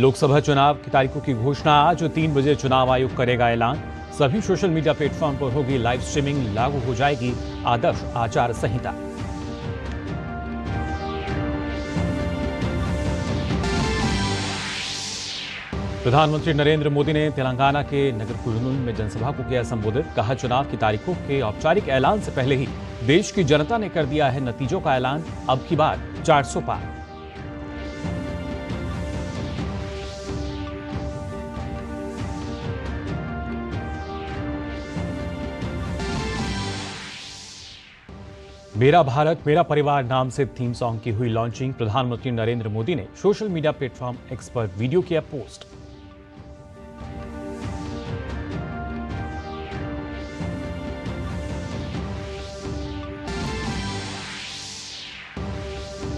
लोकसभा चुनाव की तारीखों की घोषणा आज 3 बजे चुनाव आयोग करेगा ऐलान। सभी सोशल मीडिया प्लेटफॉर्म पर होगी लाइव स्ट्रीमिंग, लागू हो जाएगी आदर्श आचार संहिता। प्रधानमंत्री नरेंद्र मोदी ने तेलंगाना के नगर कुर्नूल में जनसभा को किया संबोधित। कहा, चुनाव की तारीखों के औपचारिक ऐलान से पहले ही देश की जनता ने कर दिया है नतीजों का ऐलान। अब की बार 400 पार। मेरा भारत मेरा परिवार नाम से थीम सॉन्ग की हुई लॉन्चिंग। प्रधानमंत्री नरेंद्र मोदी ने सोशल मीडिया प्लेटफॉर्म एक्स पर वीडियो किया पोस्ट।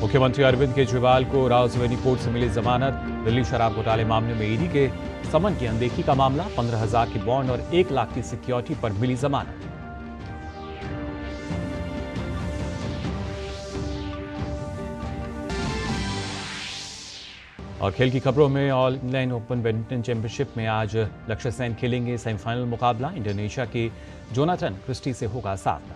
मुख्यमंत्री अरविंद केजरीवाल को रावसवेनी कोर्ट से मिली जमानत। दिल्ली शराब घोटाले मामले में ईडी के समन की अनदेखी का मामला। 15,000 की बॉन्ड और 1 लाख की सिक्योरिटी पर मिली जमानत। और खेल की खबरों में all England open badminton championship में आज लक्ष्य सेन खेलेंगे सेमीफाइनल मुकाबला। इंडोनेशिया के जोनाथन क्रिस्टी से होगा सामना।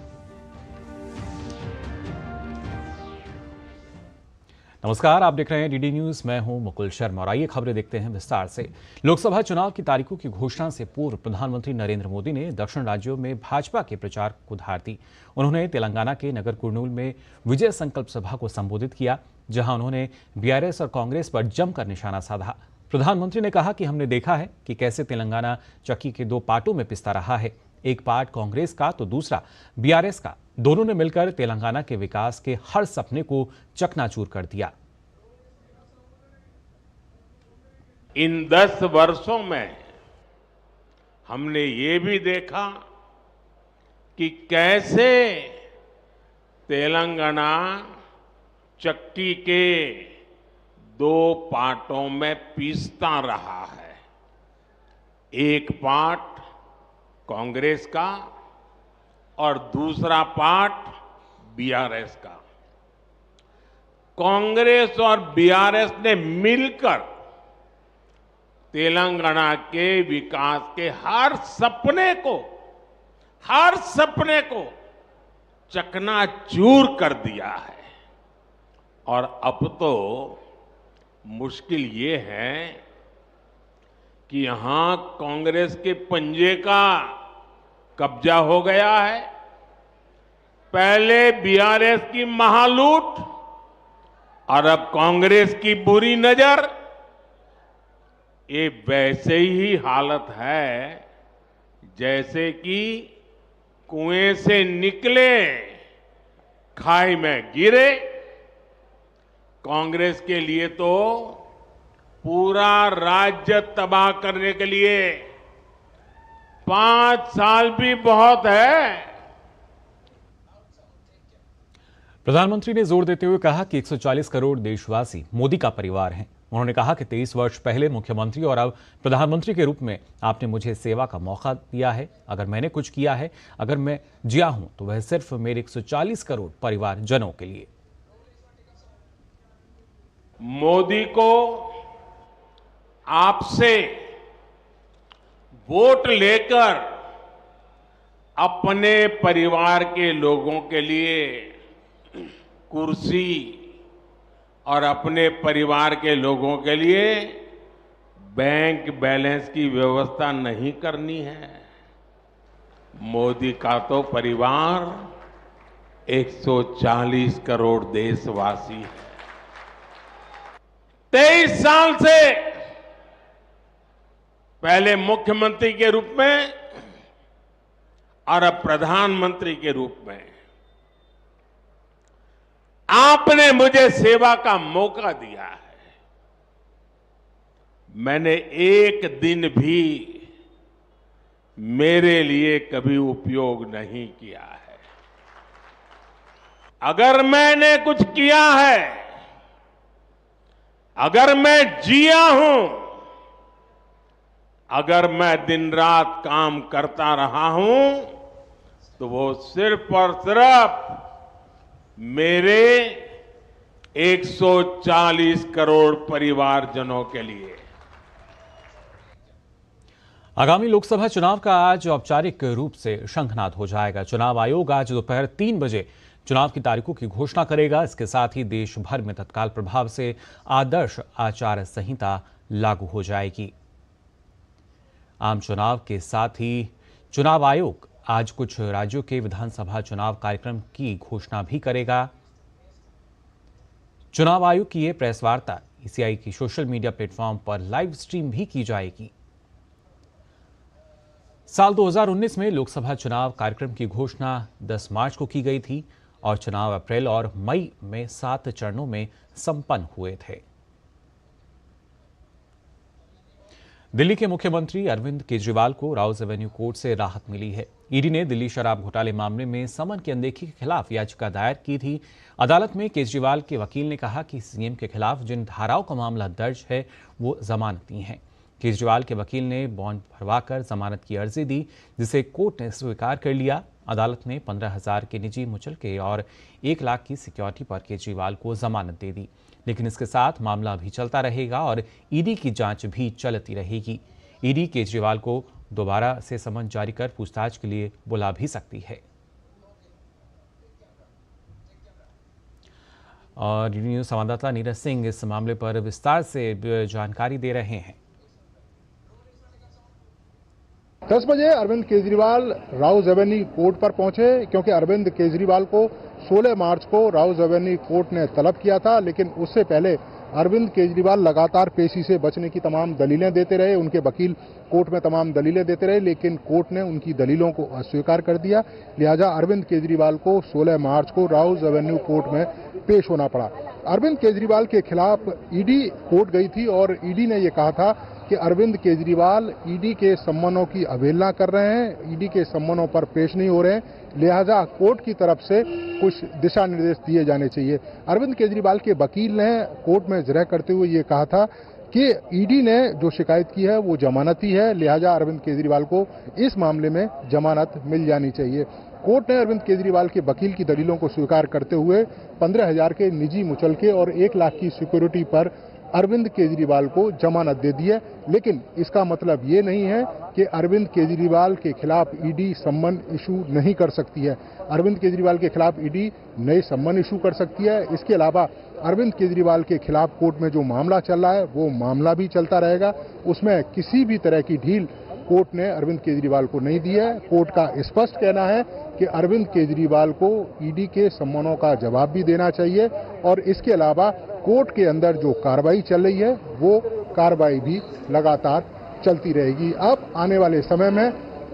नमस्कार, आप देख रहे हैं डीडी न्यूज। मैं हूं मुकुल शर्मा और आइए खबरें देखते हैं विस्तार से। लोकसभा चुनाव की तारीखों की घोषणा से पूर्व प्रधानमंत्री नरेंद्र मोदी ने दक्षिण राज्यों में भाजपा के प्रचार को धार दी। उन्होंने तेलंगाना के नगर कुर्नूल में विजय संकल्प सभा को संबोधित किया, जहां उन्होंने बीआरएस और कांग्रेस पर जमकर निशाना साधा। प्रधानमंत्री ने कहा कि हमने देखा है कि कैसे तेलंगाना चक्की के 2 पार्टों में पिसता रहा है, एक पार्ट कांग्रेस का तो दूसरा बीआरएस का। दोनों ने मिलकर तेलंगाना के विकास के हर सपने को चकनाचूर कर दिया। इन 10 वर्षों में हमने ये भी देखा कि कैसे तेलंगाना चक्की के 2 पार्टों में पीसता रहा है। एक पार्ट कांग्रेस का और दूसरा पार्ट बीआरएस का। कांग्रेस और बीआरएस ने मिलकर तेलंगाना के विकास के हर सपने को चकनाचूर कर दिया है। और अब तो मुश्किल ये है कि यहां कांग्रेस के पंजे का कब्जा हो गया है। पहले बीआरएस की महालूट और अब कांग्रेस की बुरी नजर। ये वैसे ही हालत है जैसे कि कुएं से निकले खाई में गिरे। कांग्रेस के लिए तो पूरा राज्य तबाह करने के लिए 5 साल भी बहुत है। प्रधानमंत्री ने जोर देते हुए कहा कि 140 करोड़ देशवासी मोदी का परिवार हैं। उन्होंने कहा कि 23 वर्ष पहले मुख्यमंत्री और अब प्रधानमंत्री के रूप में आपने मुझे सेवा का मौका दिया है। अगर मैंने कुछ किया है, अगर मैं जिया हूं, तो वह सिर्फ मेरे 140 करोड़ परिवारजनों के लिए। मोदी को आपसे वोट लेकर अपने परिवार के लोगों के लिए कुर्सी और अपने परिवार के लोगों के लिए बैंक बैलेंस की व्यवस्था नहीं करनी है। मोदी का तो परिवार 140 करोड़ देशवासी है। 23 साल से पहले मुख्यमंत्री के रूप में और अब प्रधानमंत्री के रूप में आपने मुझे सेवा का मौका दिया है। मैंने एक दिन भी मेरे लिए कभी उपयोग नहीं किया है। अगर मैंने कुछ किया है, अगर मैं जिया हूं, अगर मैं दिन रात काम करता रहा हूं, तो वो सिर्फ और सिर्फ मेरे 140 करोड़ परिवारजनों के लिए। आगामी लोकसभा चुनाव का आज औपचारिक रूप से शंखनाद हो जाएगा। चुनाव आयोग आज दोपहर 3 बजे चुनाव की तारीखों की घोषणा करेगा। इसके साथ ही देश भर में तत्काल प्रभाव से आदर्श आचार संहिता लागू हो जाएगी। आम चुनाव के साथ ही चुनाव आयोग आज कुछ राज्यों के विधानसभा चुनाव कार्यक्रम की घोषणा भी करेगा। चुनाव आयोग की यह प्रेस वार्ता ईसीआई की सोशल मीडिया प्लेटफॉर्म पर लाइव स्ट्रीम भी की जाएगी। साल 2019 में लोकसभा चुनाव कार्यक्रम की घोषणा 10 मार्च को की गई थी और चुनाव अप्रैल और मई में 7 चरणों में संपन्न हुए थे। दिल्ली के मुख्यमंत्री अरविंद केजरीवाल को राउज एवेन्यू कोर्ट से राहत मिली है। ईडी ने दिल्ली शराब घोटाले मामले में समन की अनदेखी के खिलाफ याचिका दायर की थी। अदालत में केजरीवाल के वकील ने कहा कि सीएम के खिलाफ जिन धाराओं का मामला दर्ज है वो जमानती हैं। केजरीवाल के वकील ने बॉन्ड भरवाकर जमानत की अर्जी दी, जिसे कोर्ट ने स्वीकार कर लिया। अदालत ने 15,000 के निजी मुचलके और 1 लाख की सिक्योरिटी पर केजरीवाल को जमानत दे दी, लेकिन इसके साथ मामला भी चलता रहेगा और ईडी की जांच भी चलती रहेगी। ईडी केजरीवाल को दोबारा से समन जारी कर पूछताछ के लिए बुला भी सकती है। और डीडी न्यूज संवाददाता नीरज सिंह इस मामले पर विस्तार से जानकारी दे रहे हैं। 10 बजे अरविंद केजरीवाल राउज एवेन्यू कोर्ट पर पहुंचे, क्योंकि अरविंद केजरीवाल को 16 मार्च को राउज एवेन्यू कोर्ट ने तलब किया था। लेकिन उससे पहले अरविंद केजरीवाल लगातार पेशी से बचने की तमाम दलीलें देते रहे। उनके वकील कोर्ट में तमाम दलीलें देते रहे, लेकिन कोर्ट ने उनकी दलीलों को अस्वीकार कर दिया। लिहाजा अरविंद केजरीवाल को 16 मार्च को राउज एवेन्यू कोर्ट में पेश होना पड़ा। अरविंद केजरीवाल के खिलाफ ईडी कोर्ट गई थी और ईडी ने यह कहा था कि अरविंद केजरीवाल ईडी के सम्मनों की अवहेलना कर रहे हैं, ईडी के सम्मनों पर पेश नहीं हो रहे हैं, लिहाजा कोर्ट की तरफ से कुछ दिशा निर्देश दिए जाने चाहिए। अरविंद केजरीवाल के वकील ने कोर्ट में जिरह करते हुए ये कहा था कि ईडी ने जो शिकायत की है वो जमानती है, लिहाजा अरविंद केजरीवाल को इस मामले में जमानत मिल जानी चाहिए। कोर्ट ने अरविंद केजरीवाल के वकील की दलीलों को स्वीकार करते हुए 15,000 के निजी मुचलके और 1 लाख की सिक्योरिटी पर अरविंद केजरीवाल को जमानत दे दी है। लेकिन इसका मतलब ये नहीं है कि अरविंद केजरीवाल के खिलाफ ईडी सम्मन इशू नहीं कर सकती है। अरविंद केजरीवाल के खिलाफ ईडी नए सम्मन इशू कर सकती है। इसके अलावा अरविंद केजरीवाल के खिलाफ कोर्ट में जो मामला चल रहा है वो मामला भी चलता रहेगा। उसमें किसी भी तरह की ढील कोर्ट ने अरविंद केजरीवाल को नहीं दी है। कोर्ट का स्पष्ट कहना है कि अरविंद केजरीवाल को ईडी के सम्मनों का जवाब भी देना चाहिए और इसके अलावा कोर्ट के अंदर जो कार्रवाई चल रही है वो कार्रवाई भी लगातार चलती रहेगी। अब आने वाले समय में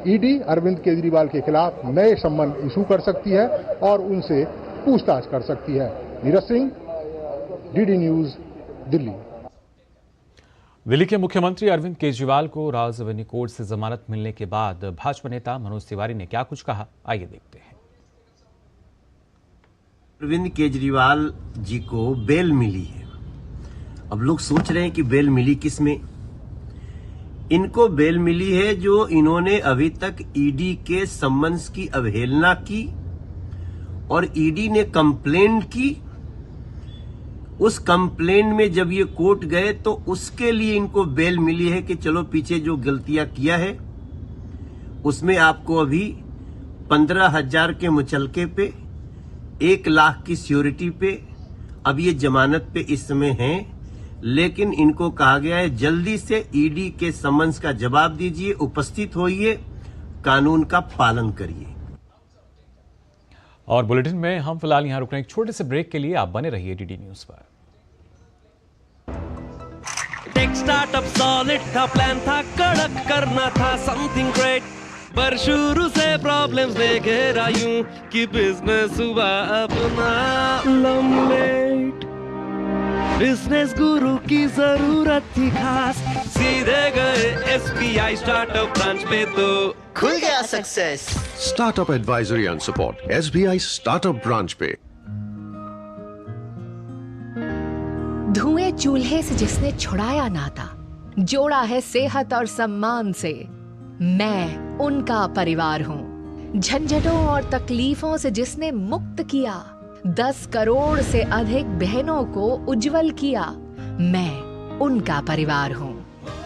ईडी अरविंद केजरीवाल के खिलाफ नए सम्मन इशू कर सकती है और उनसे पूछताछ कर सकती है। Neeraj Singh, DD news, Delhi. दिल्ली के मुख्यमंत्री अरविंद केजरीवाल को राउज एवेन्यू कोर्ट से जमानत मिलने के बाद भाजपा नेता मनोज तिवारी ने क्या कुछ कहा, आइए देखते हैं। अरविंद केजरीवाल जी को बेल मिली है। अब लोग सोच रहे हैं कि बेल मिली किस में। इनको बेल मिली है जो इन्होंने अभी तक ईडी के सम्मन्स की अवहेलना की और ईडी ने कंप्लेंट की। उस कंप्लेंट में जब ये कोर्ट गए तो उसके लिए इनको बेल मिली है कि चलो पीछे जो गलतियां किया है उसमें आपको अभी 15,000 के मुचलके पे 1 लाख की सिक्योरिटी पे अब ये जमानत पे इस समय हैं, लेकिन इनको कहा गया है जल्दी से ईडी के सम्मन्स का जवाब दीजिए, उपस्थित होइए, कानून का पालन करिए। और बुलेटिन में हम फिलहाल यहां रुक रहे हैं एक छोटे से ब्रेक के लिए। आप बने रहिए डीडी न्यूज पर। टेक स्टार्टअप सॉलिड था, प्लान था कड़क, करना था समथिंग ग्रेट, पर शुरू से प्रॉब्लम्स ने घेरा यूं कि बिजनेस हुआ अपना लम्बेट। बिजनेस गुरु की जरूरत थी खास, सीधे गए एसबीआई स्टार्टअप ब्रांच पे तो खुल गया success. Startup advisory and support SBI startup branch पे। धुएं चूल्हे से जिसने छुड़ाया नाता, जोड़ा है सेहत और सम्मान से, मैं उनका परिवार हूँ। झंझटों और तकलीफों से जिसने मुक्त किया, 10 करोड़ से अधिक बहनों को उज्जवल किया, मैं उनका परिवार हूँ।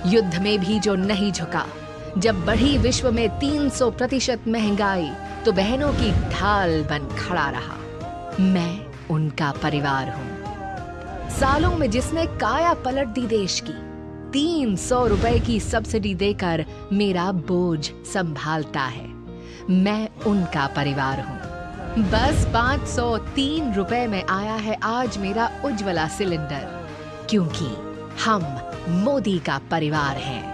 युद्ध में भी जो नहीं झुका, जब बढ़ी विश्व में 300% महंगाई तो बहनों की ढाल बन खड़ा रहा। मैं उनका परिवार हूँ। सालों में जिसने काया पलट दी देश की, 300 रुपए की सब्सिडी देकर मेरा बोझ संभालता है। मैं उनका परिवार हूँ। बस 503 रुपए में आया है आज मेरा उज्ज्वला सिलेंडर, क्योंकि हम मोदी का परिवार हैं।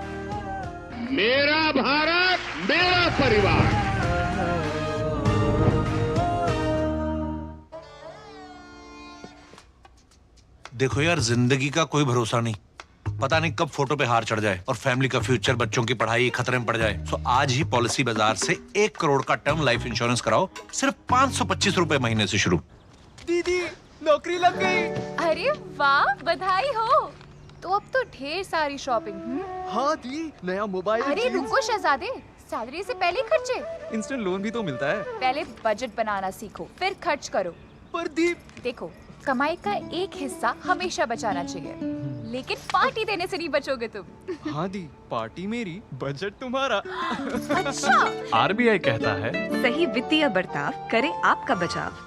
मेरा भारत, मेरा परिवार। देखो यार, जिंदगी का कोई भरोसा नहीं, पता नहीं कब फोटो पे हार चढ़ जाए और फैमिली का फ्यूचर, बच्चों की पढ़ाई खतरे में पड़ जाए। तो आज ही पॉलिसी बाजार से 1 करोड़ का टर्म लाइफ इंश्योरेंस कराओ, सिर्फ 525 रुपए महीने से शुरू। दीदी नौकरी लग गई। अरे वाह, बधाई हो। तो अब तो ढेर सारी शॉपिंग। हाँ दी, नया मोबाइल। अरे रुको शहजादे, सैलरी से पहले खर्चे। इंस्टेंट लोन भी तो मिलता है। पहले बजट बनाना सीखो, फिर खर्च करो। पर दी, देखो, कमाई का एक हिस्सा हमेशा बचाना चाहिए, लेकिन पार्टी देने से नहीं बचोगे तुम। हाँ दी, पार्टी मेरी, बजट तुम्हारा। अच्छा, आरबीआई कहता है, सही वित्तीय बर्ताव करे आपका बचाव।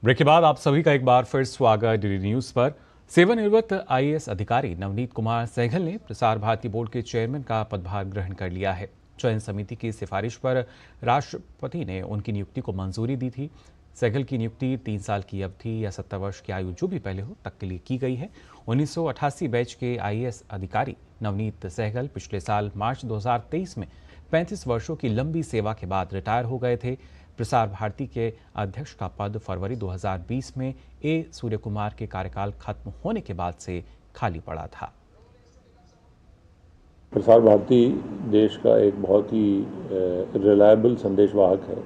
ब्रेक के बाद आप सभी का एक बार फिर स्वागत डीडी न्यूज पर। सेवानिवृत्त आईएएस अधिकारी नवनीत कुमार सहगल ने प्रसार भारती बोर्ड के चेयरमैन का पदभार ग्रहण कर लिया है। चयन समिति की सिफारिश पर राष्ट्रपति ने उनकी नियुक्ति को मंजूरी दी थी। सहगल की नियुक्ति 3 साल की अवधि या 70 वर्ष की आयु जो भी पहले हो तक के लिए की गई है। 1988 बैच के आईएएस अधिकारी नवनीत सहगल पिछले साल मार्च 2023 में 35 वर्षों की लंबी सेवा के बाद रिटायर हो गए थे। प्रसार भारती के अध्यक्ष का पद फरवरी 2020 में ए सूर्य कुमार के कार्यकाल खत्म होने के बाद से खाली पड़ा था। प्रसार भारती देश का एक बहुत ही रिलायबल संदेशवाहक है।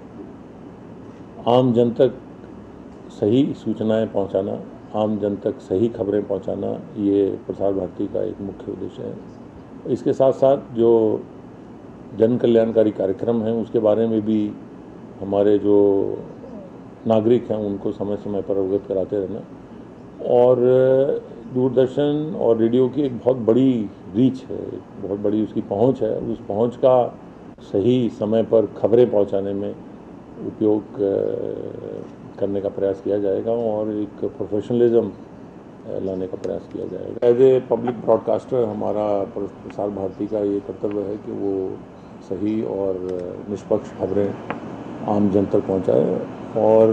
आम जन तक सही सूचनाएं पहुंचाना, आम जन तक सही खबरें पहुंचाना, ये प्रसार भारती का एक मुख्य उद्देश्य है। इसके साथ साथ जो जन कल्याणकारी कार्यक्रम हैं उसके बारे में भी हमारे जो नागरिक हैं उनको समय समय पर अवगत कराते रहना, और दूरदर्शन और रेडियो की एक बहुत बड़ी रीच है, बहुत बड़ी उसकी पहुंच है। उस पहुंच का सही समय पर खबरें पहुंचाने में उपयोग करने का प्रयास किया जाएगा और एक प्रोफेशनलिज्म लाने का प्रयास किया जाएगा। एज ए पब्लिक ब्रॉडकास्टर हमारा प्रसार भारती का ये कर्तव्य है कि वो सही और निष्पक्ष खबरें आम जन तक पहुँचाए, और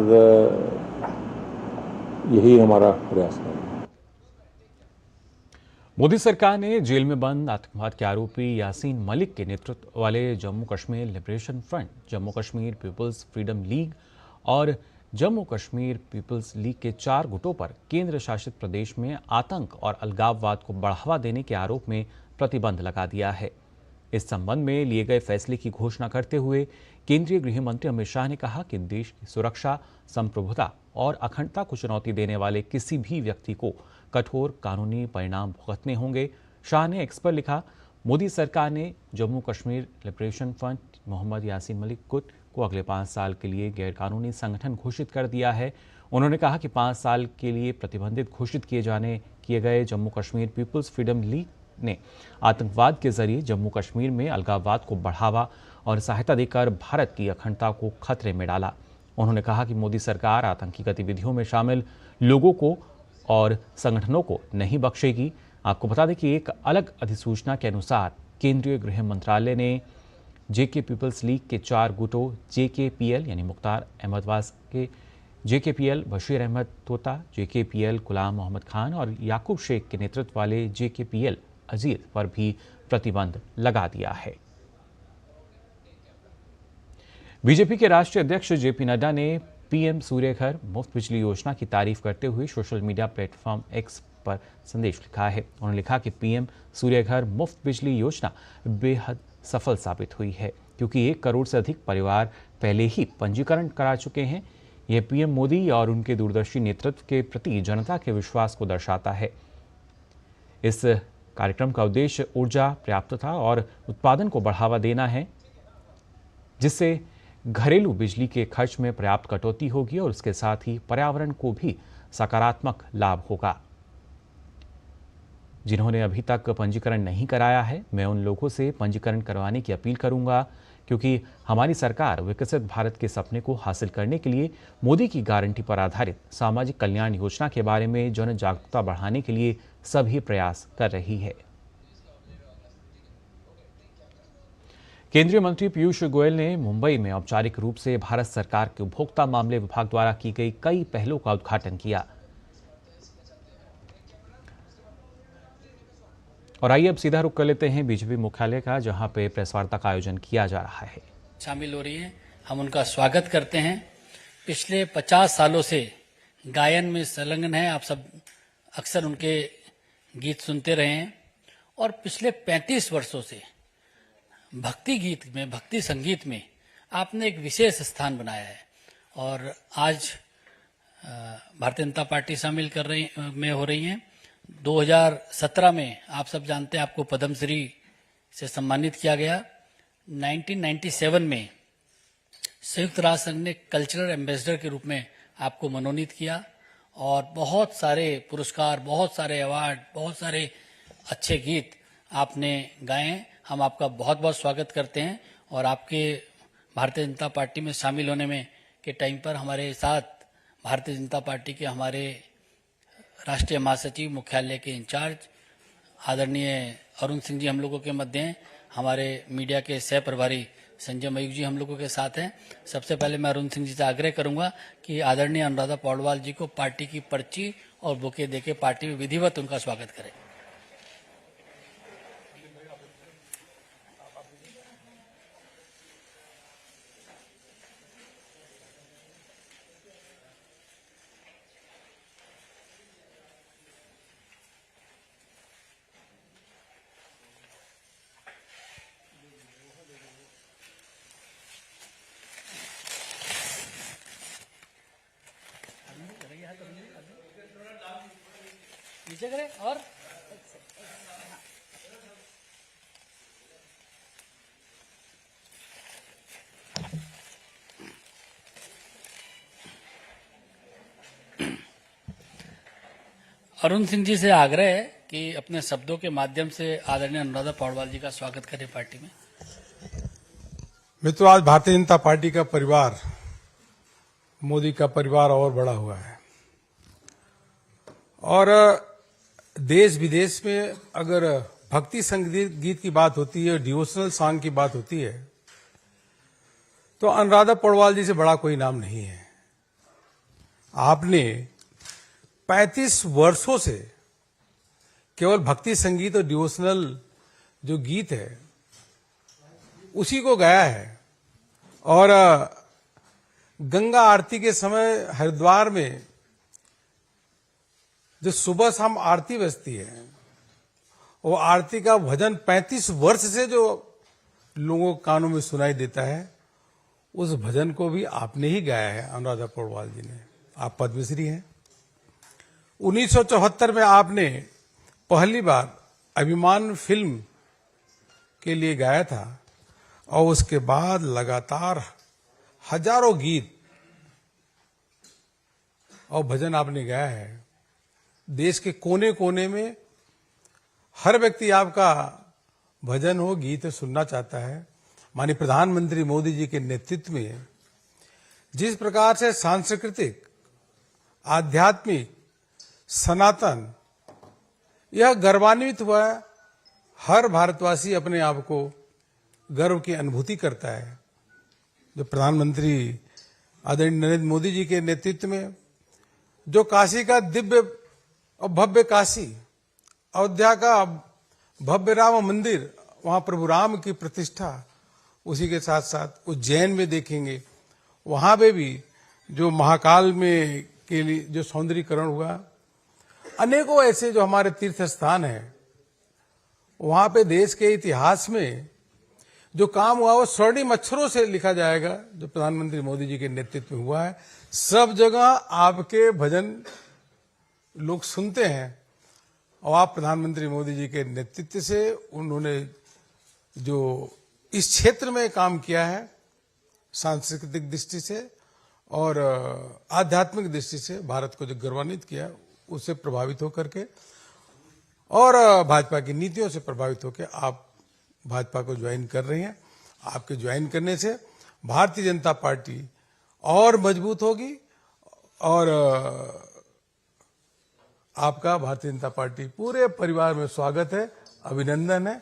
यही हमारा प्रयास है। मोदी सरकार ने जेल में बंद आतंकवाद के आरोपी यासीन मलिक के नेतृत्व वाले Jammu Kashmir liberation front, Jammu Kashmir people's freedom league और जम्मू कश्मीर पीपल्स लीग के 4 गुटों पर केंद्र शासित प्रदेश में आतंक और अलगाववाद को बढ़ावा देने के आरोप में प्रतिबंध लगा दिया है। इस संबंध में लिए गए फैसले की घोषणा करते हुए केंद्रीय गृह मंत्री अमित शाह ने कहा कि देश की सुरक्षा, संप्रभुता और अखंडता को चुनौती देने वाले किसी भी व्यक्ति को कठोर कानूनी परिणाम भुगतने होंगे। शाह ने एक्स पर लिखा, मोदी सरकार ने जम्मू कश्मीर लिबरेशन फ्रंट मोहम्मद यासीन मलिक गुट को अगले 5 साल के लिए गैरकानूनी संगठन घोषित कर दिया है। उन्होंने कहा कि 5 साल के लिए प्रतिबंधित घोषित किए गए Jammu Kashmir people's freedom league ने आतंकवाद के जरिए जम्मू कश्मीर में अलगाववाद को बढ़ावा और सहायता देकर भारत की अखंडता को खतरे में डाला। उन्होंने कहा कि मोदी सरकार आतंकी गतिविधियों में शामिल लोगों को और संगठनों को नहीं बख्शेगी। आपको बता दें कि एक अलग अधिसूचना के अनुसार केंद्रीय गृह मंत्रालय ने जेके पीपल्स लीग के 4 गुटों जेकेपीएल यानी मुख्तार अहमद वास के जेकेपीएल बशीर अहमद तोता, जेकेपीएल गुलाम मोहम्मद खान और याकूब शेख के नेतृत्व वाले जेकेपीएल अजीत पर भी प्रतिबंध लगा दिया है। बीजेपी के राष्ट्रीय अध्यक्ष जेपी नड्डा ने पीएम सूर्य घर मुफ्त बिजली योजना की तारीफ करते हुए सोशल मीडिया प्लेटफॉर्म एक्स पर संदेश लिखा है। उन्होंने लिखा कि पीएम सूर्य घर मुफ्त बिजली योजना बेहद सफल साबित हुई है, क्योंकि 1 करोड़ से अधिक परिवार पहले ही पंजीकरण करा चुके हैं। यह पीएम मोदी और उनके दूरदर्शी नेतृत्व के प्रति जनता के विश्वास को दर्शाता है। इस कार्यक्रम का उद्देश्य ऊर्जा पर्याप्तता और उत्पादन को बढ़ावा देना है, जिससे घरेलू बिजली के खर्च में पर्याप्त कटौती होगी और उसके साथ ही पर्यावरण को भी सकारात्मक लाभ होगा। जिन्होंने अभी तक पंजीकरण नहीं कराया है, मैं उन लोगों से पंजीकरण करवाने की अपील करूंगा, क्योंकि हमारी सरकार विकसित भारत के सपने को हासिल करने के लिए मोदी की गारंटी पर आधारित सामाजिक कल्याण योजना के बारे में जन जागरूकता बढ़ाने के लिए सभी प्रयास कर रही है। केंद्रीय मंत्री पीयूष गोयल ने मुंबई में औपचारिक रूप से भारत सरकार के उपभोक्ता मामले विभाग द्वारा की गई कई पहलों का उद्घाटन किया। और आइए अब सीधा रुख कर लेते हैं बीजेपी मुख्यालय का, जहां पे प्रेस वार्ता का आयोजन किया जा रहा है। शामिल हो रही हैं, हम उनका स्वागत करते हैं। पिछले 50 सालों से गायन में संलग्न हैं, आप सब अक्सर उनके गीत सुनते रहे हैं और पिछले 35 वर्षों से भक्ति गीत में, भक्ति संगीत में आपने एक विशेष स्थान बनाया है। और आज भारतीय जनता पार्टी शामिल हो रही हैं। 2017 में आप सब जानते हैं आपको पद्मश्री से सम्मानित किया गया। 1997 में संयुक्त राष्ट्र संघ ने कल्चरल एम्बेसडर के रूप में आपको मनोनीत किया और बहुत सारे पुरस्कार, बहुत सारे अवार्ड, बहुत सारे अच्छे गीत आपने गाए। हम आपका बहुत बहुत स्वागत करते हैं और आपके भारतीय जनता पार्टी में शामिल होने में के टाइम पर हमारे साथ भारतीय जनता पार्टी के हमारे राष्ट्रीय महासचिव, मुख्यालय के इंचार्ज आदरणीय अरुण सिंह जी हम लोगों के मध्य हैं। हमारे मीडिया के सह प्रभारी संजय मयूख जी हम लोगों के साथ हैं। सबसे पहले मैं अरुण सिंह जी से आग्रह करूंगा कि आदरणीय अनुराधा पौडवाल जी को पार्टी की पर्ची और बुके देके पार्टी में विधिवत उनका स्वागत करें। नीचे करें और अरुण सिंह जी से आग्रह है कि अपने शब्दों के माध्यम से आदरणीय अनुराधा पौडवाल जी का स्वागत करें पार्टी में। मित्रों, आज भारतीय जनता पार्टी का परिवार, मोदी का परिवार और बड़ा हुआ है और देश विदेश में अगर भक्ति संगीत गीत की बात होती है, डिवोशनल सॉन्ग की बात होती है, तो अनुराधा पौडवाल जी से बड़ा कोई नाम नहीं है। आपने 35 वर्षों से केवल भक्ति संगीत और डिवोशनल जो गीत है उसी को गाया है। और गंगा आरती के समय हरिद्वार में जो सुबह शाम आरती बजती है, वो आरती का भजन 35 वर्ष से जो लोगों के कानों में सुनाई देता है, उस भजन को भी आपने ही गाया है अनुराधा पौडवाल जी ने। आप पद्मश्री हैं। 1974 में आपने पहली बार अभिमान फिल्म के लिए गाया था और उसके बाद लगातार हजारों गीत और भजन आपने गाया है। देश के कोने कोने में हर व्यक्ति आपका भजन हो, गीत सुनना चाहता है। माननीय प्रधानमंत्री मोदी जी के नेतृत्व में जिस प्रकार से सांस्कृतिक, आध्यात्मिक, सनातन यह गर्वान्वित हुआ है, हर भारतवासी अपने आप को गर्व की अनुभूति करता है। जो प्रधानमंत्री आदरणीय नरेंद्र मोदी जी के नेतृत्व में जो काशी का दिव्य और भव्य काशी, अयोध्या का भव्य राम मंदिर, वहां प्रभु राम की प्रतिष्ठा, उसी के साथ साथ उज्जैन में देखेंगे, वहां पे भी जो महाकाल में के लिए जो सौंदर्यीकरण हुआ, अनेकों ऐसे जो हमारे तीर्थ स्थान हैं, वहां पे देश के इतिहास में जो काम हुआ वो स्वर्णिम अक्षरों से लिखा जाएगा, जो प्रधानमंत्री मोदी जी के नेतृत्व में हुआ है। सब जगह आपके भजन लोग सुनते हैं और आप प्रधानमंत्री मोदी जी के नेतृत्व से उन्होंने जो इस क्षेत्र में काम किया है, सांस्कृतिक दृष्टि से और आध्यात्मिक दृष्टि से भारत को जो गौरवान्वित किया, उससे प्रभावित होकर के और भाजपा की नीतियों से प्रभावित होकर आप भाजपा को ज्वाइन कर रहे हैं। आपके ज्वाइन करने से भारतीय जनता पार्टी और मजबूत होगी और आपका भारतीय जनता पार्टी पूरे परिवार में स्वागत है, अभिनंदन है।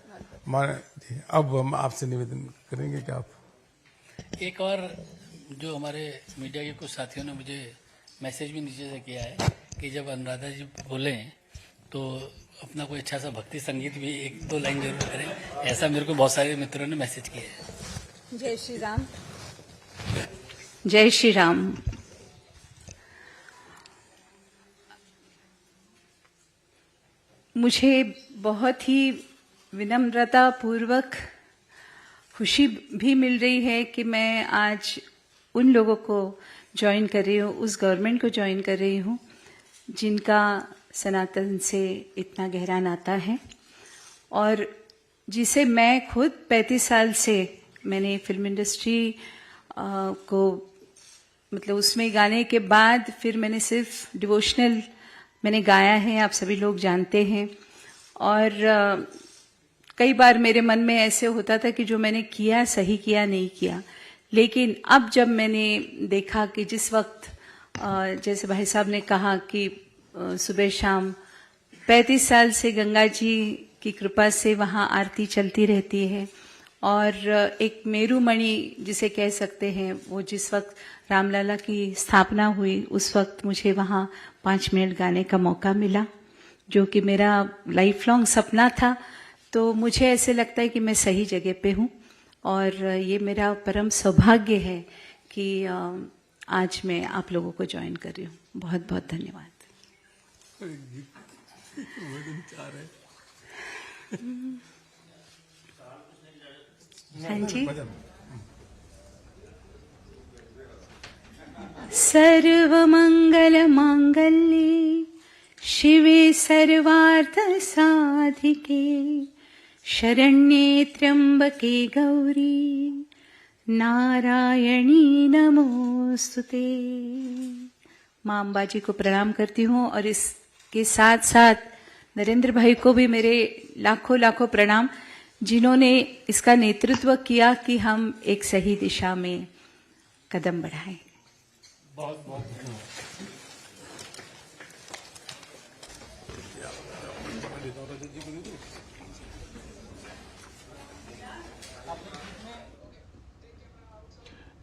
अब हम आपसे निवेदन करेंगे कि आप एक और जो हमारे मीडिया के कुछ साथियों ने मुझे मैसेज भी नीचे से किया है कि जब अनुराधा जी बोले तो अपना कोई अच्छा सा भक्ति संगीत भी 1-2 लाइन जरूर करें। ऐसा मेरे को बहुत सारे मित्रों ने मैसेज किया है। जय श्री राम। जय श्री राम। मुझे बहुत ही विनम्रता पूर्वक खुशी भी मिल रही है कि मैं आज उन लोगों को ज्वाइन कर रही हूँ, उस गवर्नमेंट को ज्वाइन कर रही हूँ जिनका सनातन से इतना गहरा नाता है और जिसे मैं खुद 35 साल से मैंने फिल्म इंडस्ट्री को मतलब उसमें गाने के बाद फिर मैंने सिर्फ डिवोशनल मैंने गाया है, आप सभी लोग जानते हैं। और कई बार मेरे मन में ऐसे होता था कि जो मैंने किया सही किया नहीं किया, लेकिन अब जब मैंने देखा कि जिस वक्त जैसे भाई साहब ने कहा कि सुबह शाम 35 साल से गंगा जी की कृपा से वहाँ आरती चलती रहती है और एक मेरुमणि जिसे कह सकते हैं, वो जिस वक्त रामलला की स्थापना हुई उस वक्त मुझे वहाँ 5 मिनट गाने का मौका मिला, जो कि मेरा लाइफ लॉन्ग सपना था। तो मुझे ऐसे लगता है कि मैं सही जगह पे हूँ और ये मेरा परम सौभाग्य है कि आज मैं आप लोगों को ज्वाइन कर रही हूँ। बहुत बहुत धन्यवाद। हाँ जी। सर्वमंगल मांगल्ये शिवे सर्वार्थ साधिके शरण्ये त्र्यंबके गौरी नारायणी नमोस्तुते। माँ अम्बा जी को प्रणाम करती हूँ और इसके साथ साथ नरेंद्र भाई को भी मेरे लाखों लाखों प्रणाम, जिन्होंने इसका नेतृत्व किया कि हम एक सही दिशा में कदम बढ़ाएं। बहुत बहुत धन्यवाद।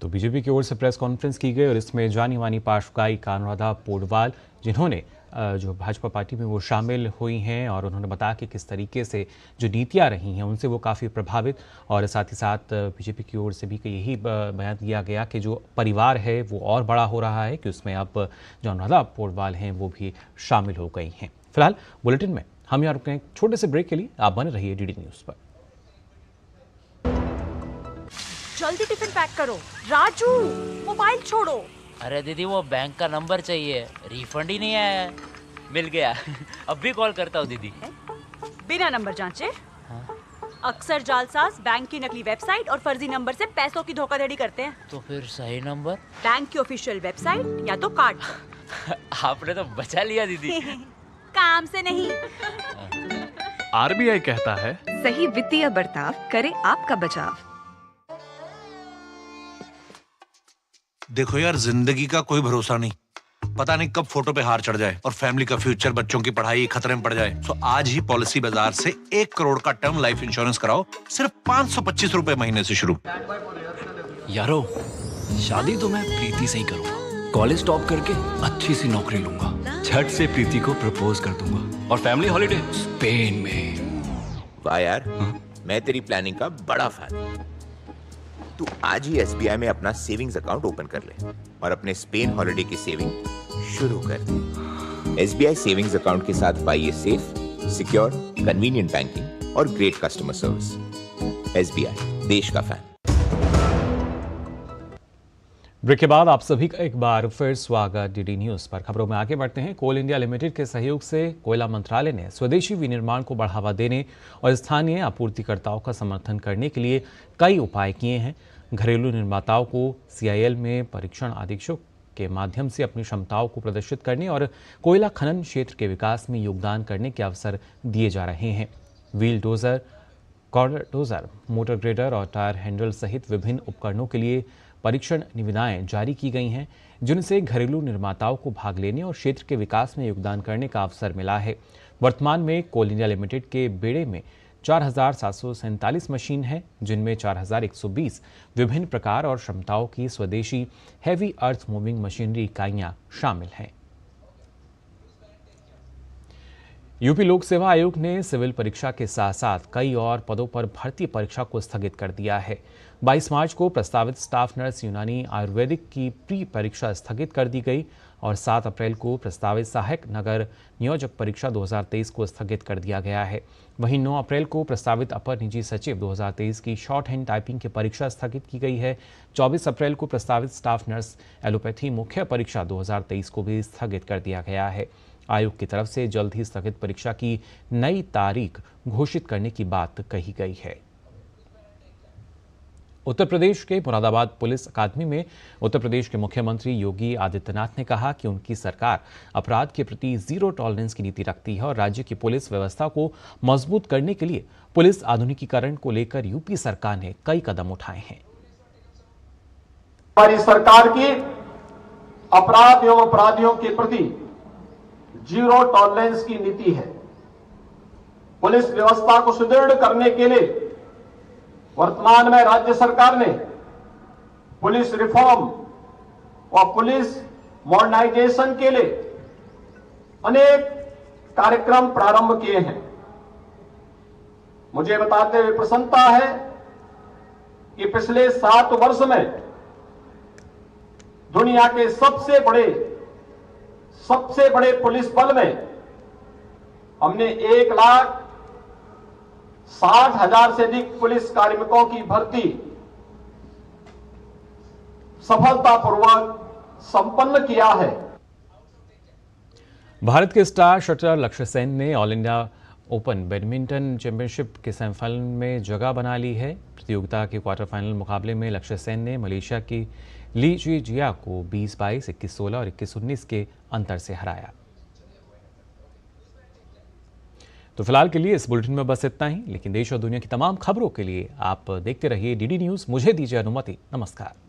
तो बीजेपी की ओर से प्रेस कॉन्फ्रेंस की गई और इसमें जानी मानी पार्श्व गायिका अनुराधा पौडवाल, जिन्होंने जो भाजपा पार्टी में वो शामिल हुई हैं और उन्होंने बताया कि किस तरीके से जो नीतियां रही हैं उनसे वो काफ़ी प्रभावित, और साथ ही साथ बीजेपी की ओर से भी यही बयान दिया गया कि जो परिवार है वो और बड़ा हो रहा है, कि उसमें अब जो अनुराधा पौडवाल हैं वो भी शामिल हो गई हैं। फिलहाल बुलेटिन में हम यहाँ रुकते हैं छोटे से ब्रेक के लिए, आप बने रहिए डीडी न्यूज़ पर। जल्दी टिफिन पैक करो। राजू मोबाइल छोड़ो। अरे दीदी वो बैंक का नंबर चाहिए, रिफंड ही नहीं आया है। मिल गया अब भी कॉल करता हूँ दीदी। बिना नंबर जांचे? अक्सर जालसाज बैंक की नकली वेबसाइट और फर्जी नंबर से पैसों की धोखाधड़ी करते हैं। तो फिर सही नंबर? बैंक की ऑफिशियल वेबसाइट या तो कार्ड। आपने तो बचा लिया दीदी। काम से नहीं। आरबीआई कहता है सही वित्तीय बर्ताव करे आपका बचाव। देखो यार, जिंदगी का कोई भरोसा नहीं, पता नहीं कब फोटो पे हार चढ़ जाए और फैमिली का फ्यूचर, बच्चों की पढ़ाई खतरे में पड़ जाए। तो आज ही पॉलिसी बाजार से 1 करोड़ का टर्म लाइफ इंश्योरेंस कराओ, सिर्फ 525 रुपए महीने से शुरू। यारो, शादी तो मैं प्रीति से ही करूंगा। कॉलेज टॉप करके अच्छी सी नौकरी लूंगा, झट से प्रीति को प्रपोज कर दूंगा और फैमिली हॉलिडे स्पेन में। वाह यार, मैं तेरी प्लानिंग का बड़ा फैन। तू आज ही एसबीआई में अपना सेविंग्स अकाउंट ओपन कर ले और अपने स्पेन हॉलिडे की सेविंग शुरू कर। एसबीआई सेविंग्स अकाउंट के साथ पाइए सेफ, सिक्योर, कन्वीनियंट बैंकिंग और ग्रेट कस्टमर सर्विस। एसबीआई, देश का फैन। ब्रेक के बाद आप सभी का एक बार फिर स्वागत डीडी न्यूज़ पर। खबरों में आगे बढ़ते हैं। कोल इंडिया लिमिटेड के सहयोग से कोयला मंत्रालय ने स्वदेशी विनिर्माण को बढ़ावा देने और स्थानीय आपूर्तिकर्ताओं का समर्थन करने के लिए कई उपाय किए हैं। घरेलू निर्माताओं को सीआईएल में परीक्षण अधीक्षक के माध्यम से अपनी क्षमताओं को प्रदर्शित करने और कोयला खनन क्षेत्र के विकास में योगदान करने के अवसर दिए जा रहे हैं। व्हील डोजर, कॉर्डर डोजर, मोटर ग्रेडर और टायर हैंडल सहित विभिन्न उपकरणों के लिए परीक्षण निविदाएं जारी की गई हैं, जिनसे घरेलू निर्माताओं को भाग लेने और क्षेत्र के विकास में योगदान करने का अवसर मिला है। वर्तमान में कोल इंडिया लिमिटेड के बेड़े में 4,747 मशीन है, जिनमें 4,120 विभिन्न प्रकार और क्षमताओं की स्वदेशी हैवी अर्थ मूविंग मशीनरी इकाइयां शामिल हैं। यूपी लोक सेवा आयोग ने सिविल परीक्षा के साथ साथ कई और पदों पर भर्ती परीक्षा को स्थगित कर दिया है। 22 मार्च को प्रस्तावित स्टाफ नर्स यूनानी आयुर्वेदिक की प्री परीक्षा स्थगित कर दी गई और 7 अप्रैल को प्रस्तावित सहायक नगर नियोजक परीक्षा 2023 को स्थगित कर दिया गया है। वहीं 9 अप्रैल को प्रस्तावित अपर निजी सचिव 2023 की शॉर्ट हैंड टाइपिंग की परीक्षा स्थगित की गई है। 24 अप्रैल को प्रस्तावित स्टाफ नर्स एलोपैथी मुख्य परीक्षा 2023 को भी स्थगित कर दिया गया है। आयोग की तरफ से जल्द ही स्थगित परीक्षा की नई तारीख घोषित करने की बात कही गई है। उत्तर प्रदेश के मुरादाबाद पुलिस अकादमी में उत्तर प्रदेश के मुख्यमंत्री योगी आदित्यनाथ ने कहा कि उनकी सरकार अपराध के प्रति जीरो टॉलरेंस की नीति रखती है और राज्य की पुलिस व्यवस्था को मजबूत करने के लिए पुलिस आधुनिकीकरण को लेकर यूपी सरकार ने कई कदम उठाए हैं। हमारी सरकार की अपराध एवं अपराधियों के प्रति जीरो टॉलरेंस की नीति है। पुलिस व्यवस्था को सुदृढ़ करने के लिए वर्तमान में राज्य सरकार ने पुलिस रिफॉर्म और पुलिस मॉडर्नाइजेशन के लिए अनेक कार्यक्रम प्रारंभ किए हैं। मुझे बताते हुए प्रसन्नता है कि पिछले 7 वर्ष में दुनिया के सबसे बड़े पुलिस बल में हमने 1,60,000 से अधिक पुलिस कार्मिकों की भर्ती सफलतापूर्वक संपन्न किया है। भारत के स्टार शटलर लक्ष्य सेन ने all India open badminton championship के सेमीफाइनल में जगह बना ली है। प्रतियोगिता के क्वार्टर फाइनल मुकाबले में लक्ष्य सेन ने मलेशिया की ली जिया को 20-22, 21-16 और 21-19 के अंतर से हराया। तो फिलहाल के लिए इस बुलेटिन में बस इतना ही, लेकिन देश और दुनिया की तमाम खबरों के लिए आप देखते रहिए डीडी न्यूज़। मुझे दीजिए अनुमति। नमस्कार।